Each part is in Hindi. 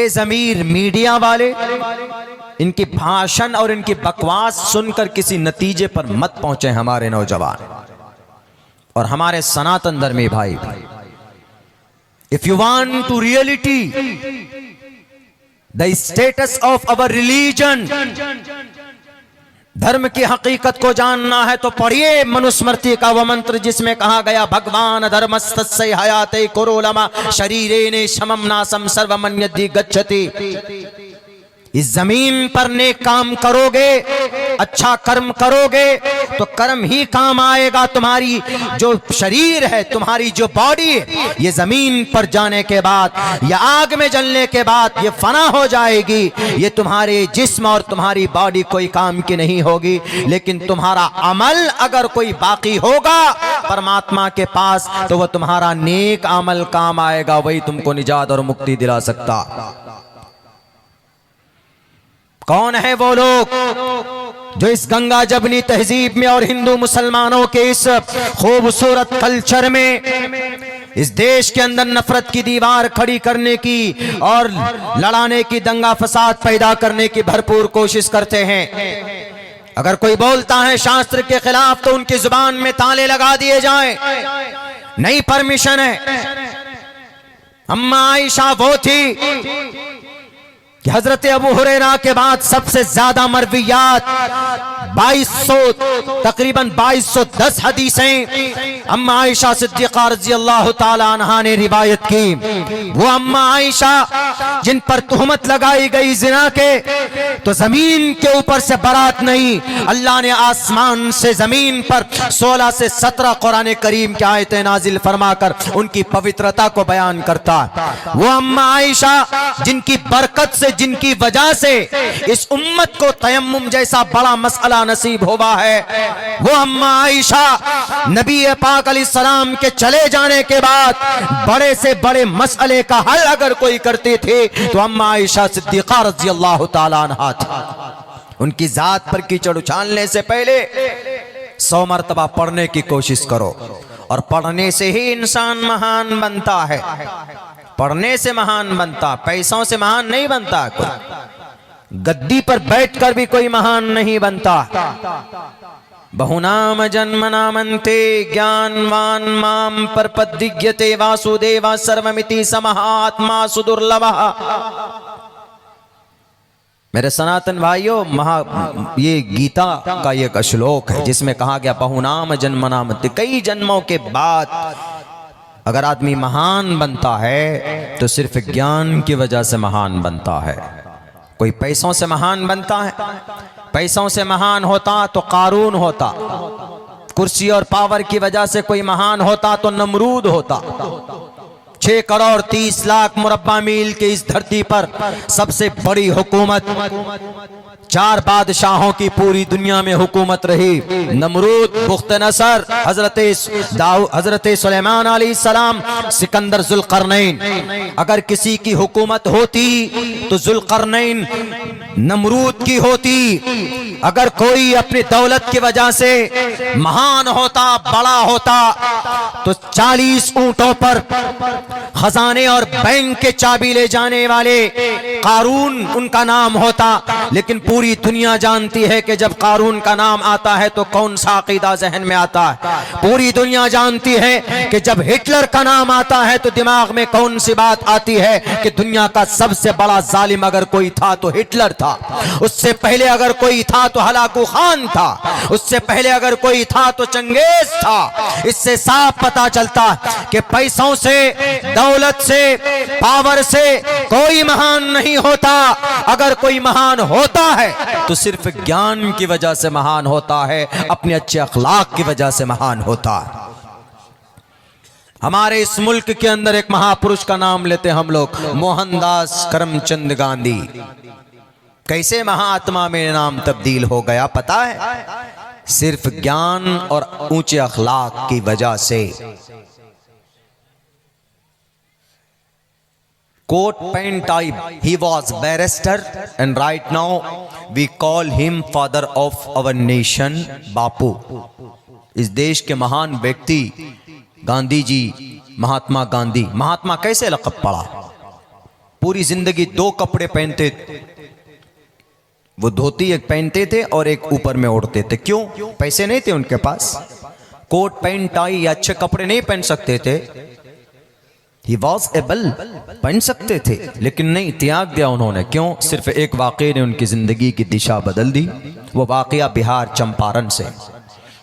ज़मीर मीडिया वाले इनकी भाषण और इनकी बकवास सुनकर किसी नतीजे पर मत पहुंचे हमारे नौजवान और हमारे सनातन धर्मी भाई। If you want to reality the status of our religion, धर्म की हकीकत को जानना है तो पढ़िए मनुस्मृति का वह मंत्र जिसमें कहा गया भगवान धर्मस्तस्य हयाते कुरोलमा शरीरेने शमम नासम सर्वमन्यद्धि गच्छति। इस जमीन पर नेक काम करोगे, अच्छा कर्म करोगे तो कर्म ही काम आएगा। तुम्हारी जो शरीर है, तुम्हारी जो बॉडी है, ये जमीन पर जाने के बाद या आग में जलने के बाद ये फना हो जाएगी। ये तुम्हारे जिस्म और तुम्हारी बॉडी कोई काम की नहीं होगी, लेकिन तुम्हारा अमल अगर कोई बाकी होगा परमात्मा के पास तो वह तुम्हारा नेक अमल काम आएगा, वही तुमको निजात और मुक्ति दिला सकता। कौन है वो लोग जो इस गंगा जबनी तहजीब में और हिंदू मुसलमानों के इस खूबसूरत कल्चर में इस देश के अंदर नफरत की दीवार खड़ी करने की और लड़ाने की, दंगा फसाद पैदा करने की भरपूर कोशिश करते हैं। अगर कोई बोलता है शास्त्र के खिलाफ तो उनकी जुबान में ताले लगा दिए जाएं। नहीं परमिशन है। अम्मा आयशा वो थी कि हजरत अबू हुरैरा के बाद सबसे ज्यादा मरवियात 2200 तकरीबन 2210 हदीसें अम्मा आयशा सिद्दीक़ा रज़ी अल्लाह ताला अन्हा ने रिवायत की। वो अम्मा आयशा जिन पर तुहमत लगाई गई जिना के, तो जमीन के ऊपर से बारात नहीं, अल्लाह ने आसमान से जमीन पर 16 से 17 कुरान करीम की आयतें नाजिल फरमाकर उनकी पवित्रता को बयान करता। वो अम्मा आयशा जिनकी बरकत से, जिनकी वजह से इस उम्मत को तयम्मुम जैसा बड़ा मसला नसीब हुआ है, वो अम्मा आयशा नबी पाक अलैहिस्सलाम के चले जाने के बाद बड़े से बड़े मसले का हल अगर कोई करते थे तो अम्मा आयशा सिद्दीक़ा रज़ी अल्लाह ताला अन्हा थी। उनकी जात पर कीचड़ उछालने से पहले 100 मरतबा पढ़ने की कोशिश करो, और पढ़ने से ही इंसान महान बनता है। पढ़ने से महान बनता, पैसों से महान नहीं बनता। कोई गद्दी पर बैठकर भी कोई महान नहीं बनता। बहुनाम जन्मनामन्ते ज्ञानवान माम परपद्दिग्यते वासुदेवा सर्वमिति समहात्मा सुदुर्लभः। मेरे सनातन भाइयों, ये गीता का एक श्लोक है जिसमें कहा गया बहुनाम जन्मनामन्ते, कई जन्मों के बाद अगर आदमी महान बनता है तो सिर्फ ज्ञान की वजह से महान बनता है। कोई पैसों से महान बनता है, पैसों से महान होता तो कारून होता। कुर्सी और पावर की वजह से कोई महान होता तो नमरूद होता। 6 करोड़ 30 लाख मुरब्बा मील के इस धरती पर सबसे बड़ी हुकूमत, 4 बादशाहों की पूरी दुनिया में हुकूमत रही, नमरूद, बुख्त-ए-नसर, हजरत सुलेमान अलैहिस्सलाम, सिकंदर, जुल्करनैन। अगर किसी की हुकूमत होती तो जुल्करनैन नमरूद की होती। अगर कोई अपनी दौलत की वजह से महान होता, बड़ा होता तो 40 ऊंटों पर खजाने और बैंक के चाबी ले जाने वाले कारून उनका नाम होता। लेकिन पूरी दुनिया जानती है कि जब कारून का नाम आता है तो कौन सा अकीदा जहन में आता है। पूरी दुनिया जानती है कि जब हिटलर का नाम आता है तो दिमाग में कौन सी बात आती है कि दुनिया का सबसे बड़ा जालिम अगर कोई था तो हिटलर था। उससे पहले अगर कोई था तो हलाकू खान था। उससे पहले अगर कोई था तो चंगेज था। इससे साफ पता चलता कि पैसों से, दौलत से, पावर से कोई महान नहीं होता। अगर कोई महान होता है तो सिर्फ ज्ञान की वजह से महान होता है, अपने अच्छे अखलाक की वजह से महान होता है। हमारे इस मुल्क के अंदर एक महापुरुष का नाम लेते हम लोग, मोहनदास करमचंद गांधी। कैसे महात्मा में नाम तब्दील हो गया पता है? सिर्फ ज्ञान और ऊंचे अखलाक की वजह से। Coat pen type, he was barrister and right now we call him father of our nation, बापू। इस देश के महान व्यक्ति गांधी जी, महात्मा गांधी। महात्मा कैसे लक़ब पड़ा? पूरी जिंदगी 2 कपड़े पहनते, वो धोती एक पहनते थे और एक ऊपर में ओढ़ते थे। क्यों? पैसे नहीं थे उनके पास, कोट पैंट टाई या अच्छे कपड़े नहीं पहन सकते थे। ही वॉज एबल, पहन सकते थे लेकिन नहीं, त्याग दिया उन्होंने। क्यों? सिर्फ एक वाक़े ने उनकी जिंदगी की दिशा बदल दी। वो वाक़या बिहार चंपारण से।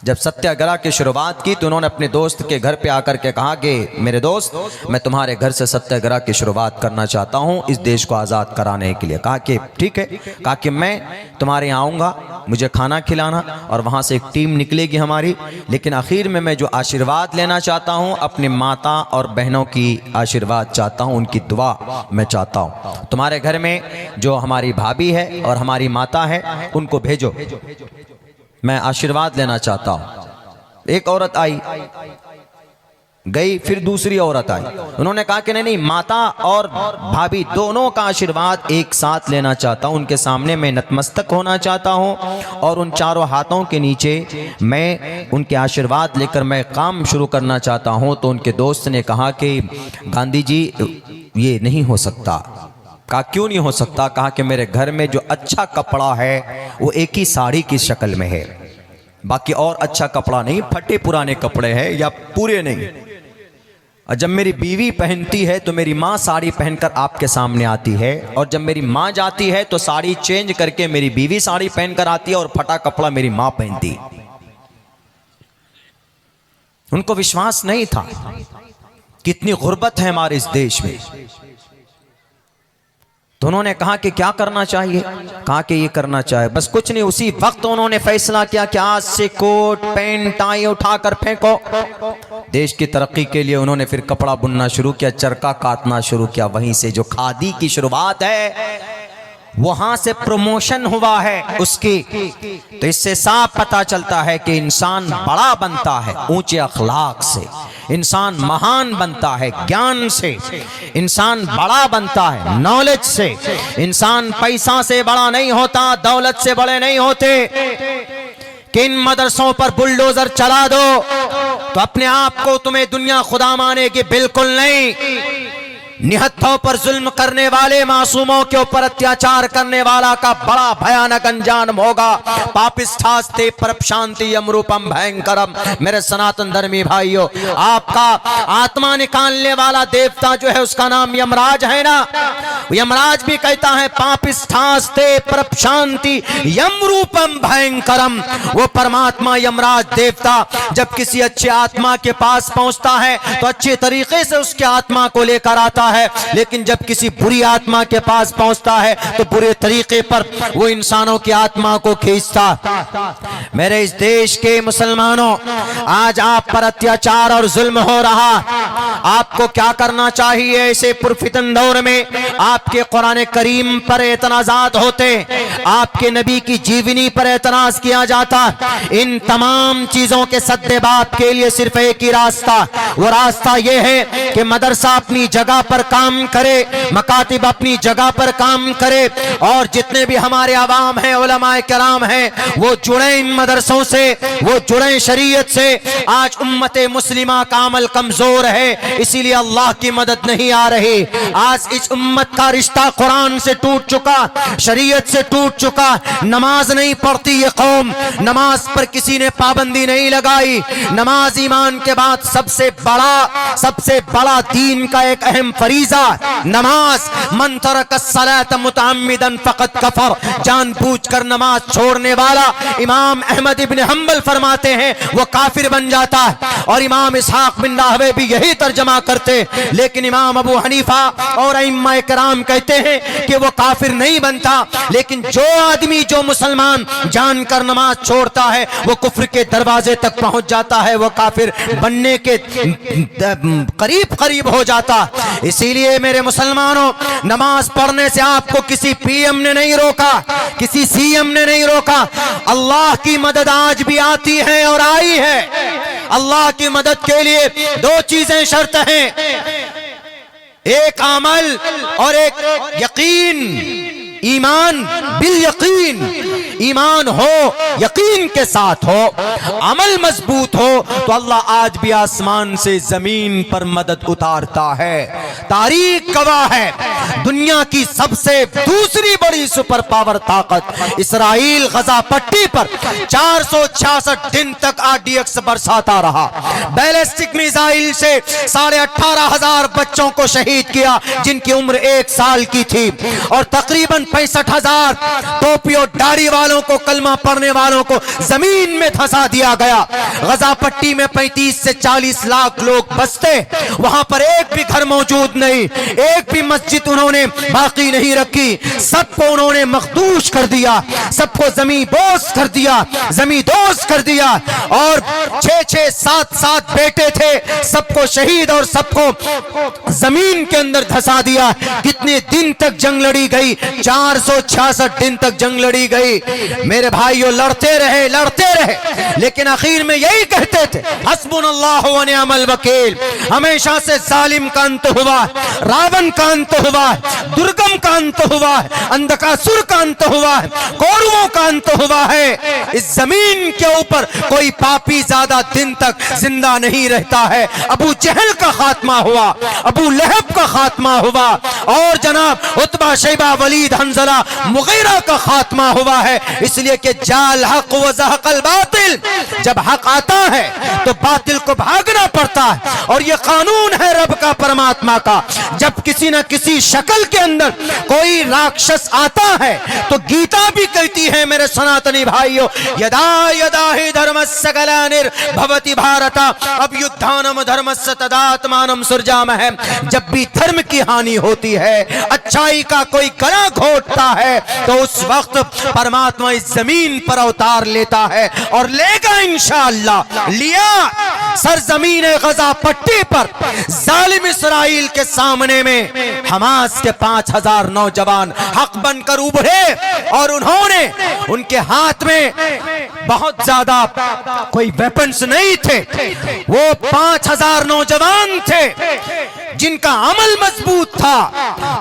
जब सत्याग्रह की शुरुआत की तो उन्होंने अपने दोस्त के घर पे आकर के कहा कि मेरे दोस्त, मैं तुम्हारे घर से सत्याग्रह की शुरुआत करना चाहता हूँ इस देश को आज़ाद कराने के लिए। कहा कि ठीक है। कहा कि मैं तुम्हारे यहाँ आऊँगा, मुझे खाना खिलाना, और वहाँ से एक टीम निकलेगी हमारी, लेकिन आखिर में मैं जो आशीर्वाद लेना चाहता हूँ अपने माता और बहनों की आशीर्वाद चाहता हूँ, उनकी दुआ मैं चाहता हूँ। तुम्हारे घर में जो हमारी भाभी है और हमारी माता है उनको भेजो, मैं आशीर्वाद लेना चाहता हूं। एक औरत आई, गई, फिर दूसरी औरत आई। उन्होंने कहा कि नहीं, माता और भाभी दोनों का आशीर्वाद एक साथ लेना चाहता हूं, उनके सामने मैं नतमस्तक होना चाहता हूं और उन चारों हाथों के नीचे मैं उनके आशीर्वाद लेकर मैं काम शुरू करना चाहता हूं। तो उनके दोस्त ने कहा कि गांधी जी ये नहीं हो सकता। कहा क्यों नहीं हो सकता? कहा कि मेरे घर में जो अच्छा कपड़ा है वो एक ही साड़ी की शक्ल में है, बाकी और अच्छा कपड़ा नहीं, फटे पुराने कपड़े हैं या पूरे नहीं। और जब मेरी बीवी पहनती है तो मेरी माँ साड़ी पहनकर आपके सामने आती है, और जब मेरी माँ जाती है तो साड़ी चेंज करके मेरी बीवी साड़ी पहनकर आती है और फटा कपड़ा मेरी माँ पहनती। उनको विश्वास नहीं था कितनी गुर्बत है हमारे इस देश में। तो उन्होंने कहा कि क्या करना चाहिए? कहा कि ये करना चाहिए, बस कुछ नहीं। उसी वक्त उन्होंने फैसला किया कि आज से कोट पैंट टाई उठाकर फेंको। देश की तरक्की के लिए उन्होंने फिर कपड़ा बुनना शुरू किया, चरखा काटना शुरू किया। वहीं से जो खादी की शुरुआत है वहां से प्रमोशन हुआ है उसकी। तो इससे साफ पता चलता है कि इंसान बड़ा बनता है ऊंचे अखलाक से, इंसान महान बनता है ज्ञान से, इंसान बड़ा बनता है नॉलेज से। इंसान पैसा से बड़ा नहीं होता, दौलत से बड़े नहीं होते। किन मदरसों पर बुलडोजर चला दो तो अपने आप को तुम्हें दुनिया खुदा मानेगी, बिल्कुल नहीं। निहत्थों पर जुल्म करने वाले, मासूमों के ऊपर अत्याचार करने वाला का बड़ा भयानक अंजाम होगा। पापिष्ठास्ते परपशांति यमरूपम भयंकरम। मेरे सनातन धर्मी भाइयों, आपका आत्मा निकालने वाला देवता जो है उसका नाम यमराज है ना। यमराज भी कहता है पापिष्ठास्ते परपशांति यमरूपम भयंकरम। वो परमात्मा यमराज देवता जब किसी अच्छे आत्मा के पास पहुंचता है तो अच्छे तरीके से उसके आत्मा को लेकर आता है, लेकिन जब किसी बुरी आत्मा के पास पहुंचता है तो बुरे तरीके पर वो इंसानों की आत्मा को खींचता। मेरे इस देश के मुसलमानों, आज आप पर अत्याचार और जुल्म हो रहा, आपको क्या करना चाहिए? ऐसे पुरफितन दौर में आपके कुरान करीम पर एतनाज़ात होते, आपके नबी की जीवनी पर एतनाज़ किया जाता। इन तमाम चीजों के सद्देबाप के लिए सिर्फ एक ही रास्ता, वो रास्ता ये है कि मदरसा अपनी जगह पर काम करे, मकातिब अपनी जगह पर काम करे, और जितने भी हमारे अवाम हैं, उलमाए किराम हैं, वो जुड़े इन मदरसों से, वो जुड़े शरीयत से। आज उम्मते मुस्लिमा का अमल कमजोर है, इसीलिए अल्लाह की मदद नहीं आ रही। आज इस उम्मत का रिश्ता कुरान से टूट चुका, शरीयत से टूट चुका। नमाज नहीं पढ़ती ये कौम, नमाज पर किसी ने पाबंदी नहीं लगाई। नमाज ईमान के बाद सबसे बड़ा दीन का एक अहम फरीजा नमाज। मन तरक अस्सलात मुतअम्मिदन फक़द कफर। जानबूझकर नमाज छोड़ने वाला, इमाम अहमद इब्न हंबल फरमाते हैं, वो काफिर बन जाता है। और इमाम इसहाक बिन राहवे भी यही तर्जमा करते, लेकिन इमाम अबू हनीफा और अइम्मा किराम कहते हैं कि वो काफिर नहीं बनता। लेकिन जो आदमी, जो मुसलमान जानकर नमाज छोड़ता है वो कुफ्र के दरवाजे तक पहुंच जाता है, वो काफिर बनने के करीब हो जाता। इसीलिए मेरे मुसलमानों, नमाज पढ़ने से आपको किसी पीएम ने नहीं रोका, किसी सीएम ने नहीं रोका। अल्लाह की मदद आज भी आती है और आई है। अल्लाह की मदद के लिए दो चीजें शर्त हैं, एक अमल और एक यकीन। ईमान बिल यकीन, ईमान हो, यकीन के साथ हो, अमल मजबूत हो, तो अल्लाह आज भी आसमान से जमीन पर मदद उतारता है। तारीख गवाह है, दुनिया की सबसे दूसरी बड़ी सुपर पावर ताकत इसराइल गजा पट्टी पर 466 दिन तक RDX बरसाता रहा। बैलिस्टिक मिसाइल से 18,500 बच्चों को शहीद किया जिनकी उम्र 1 साल की थी, और तकरीबन 65,000 टोपी और दाढ़ी वालों को, कलमा पढ़ने वालों को जमीन में धंसा दिया गया। गजा पट्टी में 35 से 40 लाख लोग बसते, वहां पर एक भी घर मौजूद नहीं, एक भी मस्जिद उन्होंने बाकी नहीं रखी, सबको उन्होंने मखदूश कर दिया, सबको जमी बोस कर दिया, जमी दोस्त कर दिया, और 6-6, 7-7 बेटे थे, सबको शहीद और सबको जमीन के अंदर धंसा दिया। कितने दिन तक जंग लड़ी गई? 466 दिन तक जंग लड़ी गई। मेरे भाइयों, लड़ते रहे, लेकिन आखिर में यही कहते थे, हस्बुनल्लाह व निअमल वकील। हमेशा से जालिम का अंत हुआ, रावण का अंत हुआ, दुर्गम का अंत हुआ, अंधकासुर का अंत हुआ, कौरवों का अंत हुआ है। इस जमीन के ऊपर कोई पापी ज्यादा दिन तक जिंदा नहीं रहता है। अबू जहल का खात्मा हुआ, अबू लहब का खात्मा हुआ, और जनाब उतबा, शैबा, वलीद, हंजला, मुगीरा का खात्मा हुआ है। इसलिए कि जाल हक व ज़हक़ल बातिल, जब हक आता है तो बातिल को भागना पड़ता है, और ये कानून है रब का, परमात्मा का। जब किसी न किसी शक्ल के अंदर कोई राक्षस आता है तो गीता भी कहती है मेरे सनातनी भाइयों, यदा यदा हि धर्मस्य ग्लानिर्भवति भारत अभ्युत्थानम धर्मस्य तदात्मानं सृजामहे। जब भी धर्म की हानि होती है, अच्छाई का कोई गला घोटता है, तो उस वक्त परमात्मा इस जमीन पर अवतार लेता है, और लेगा इंशाअल्लाह। लिया सरजमीन गजा पट्टी पर जालिम इसराइल के सामने में हमास के 5,000 नौजवान हक बनकर उभरे, और उन्होंने, उनके हाथ में बहुत ज्यादा कोई वेपन्स नहीं थे, वो 5,000 नौजवान थे जिनका अमल मजबूत था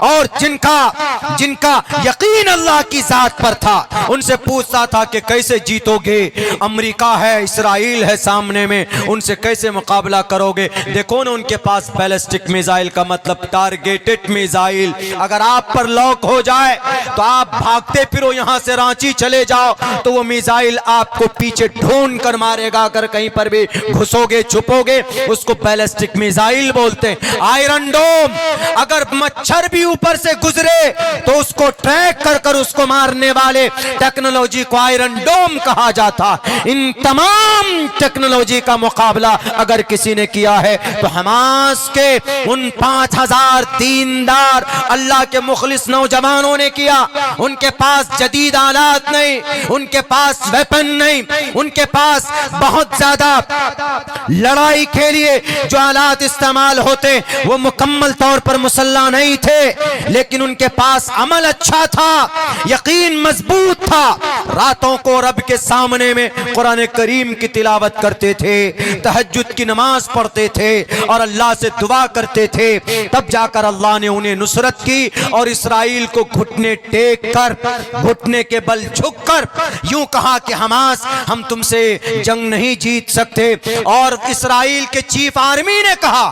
और जिनका यकीन अल्लाह की जात पर था। उनसे पूछता था कि कैसे जीतोगे, अमेरिका है, इसराइल है सामने में, उनसे कैसे मुकाबला करोगे? देखो ना, उनके पास बैलिस्टिक मिसाइल का मतलब टारगेटेड मिसाइल, अगर आप पर लॉक हो जाए तो आप भागते फिरो, यहां से रांची चले जाओ तो वो मिसाइल आपको पीछे ढूंढ कर मारेगा। अगर कहीं पर भी घुसोगे, छुपोगे, उसको बैलिस्टिक मिसाइल बोलते हैं। आयरन डोम, अगर मच्छर भी ऊपर से गुजरे तो उसको ट्रैक कर उसको मारने वाले टेक्नोलॉजी को आयरन डोम कहा जाता। इन तमाम टेक्नोलॉजी का मुकाबला अगर किसी ने किया है तो हमास के उन 5,000 दीनदार अल्लाह के मुखलिस नौजवानों ने किया। उनके पास जदीद आलात नहीं, उनके पास वेपन नहीं, उनके पास बहुत ज्यादा लड़ाई के लिए जो आलात इस्तेमाल होते वो मुकम्मल तौर पर मुसल्ला नहीं थे, लेकिन उनके पास अमल अच्छा था, यकीन मजबूत था। रातों को रब के सामने में कुरान करीम की तिलावत करते थे, तहज्जुद की नमाज पढ़ते थे और अल्लाह से दुआ करते थे। तब जाकर अल्लाह ने उन्हें नुसरत की और इसराइल को घुटने टेक कर, घुटने के बल झुक कर यूं कहा कि हमास, हम तुमसे जंग नहीं जीत सकते। और इसराइल के चीफ आर्मी ने कहा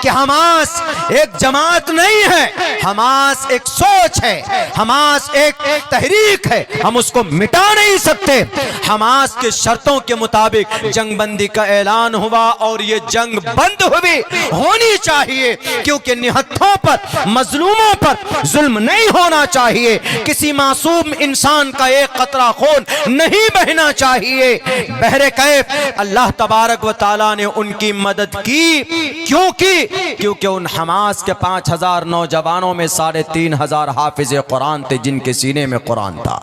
कि हमास एक जमात नहीं है, हमास एक सोच है, हमास एक तहरीक है, हम उसको मिटा नहीं सकते। हमास के शर्तों के मुताबिक जंगबंदी का ऐलान हुआ और ये जंग बंद हुई, होनी चाहिए, क्योंकि निहत्थों पर, मजलूमों पर जुल्म नहीं होना चाहिए, किसी मासूम इंसान का एक कतरा खून नहीं बहना चाहिए। बहरे कैफ अल्लाह तबारक व ताला ने उनकी मदद की। क्योंकि उन हमास के 5,000 नौजवानों में 3,500 हाफिज कुरान थे जिनके सीने में कुरान था।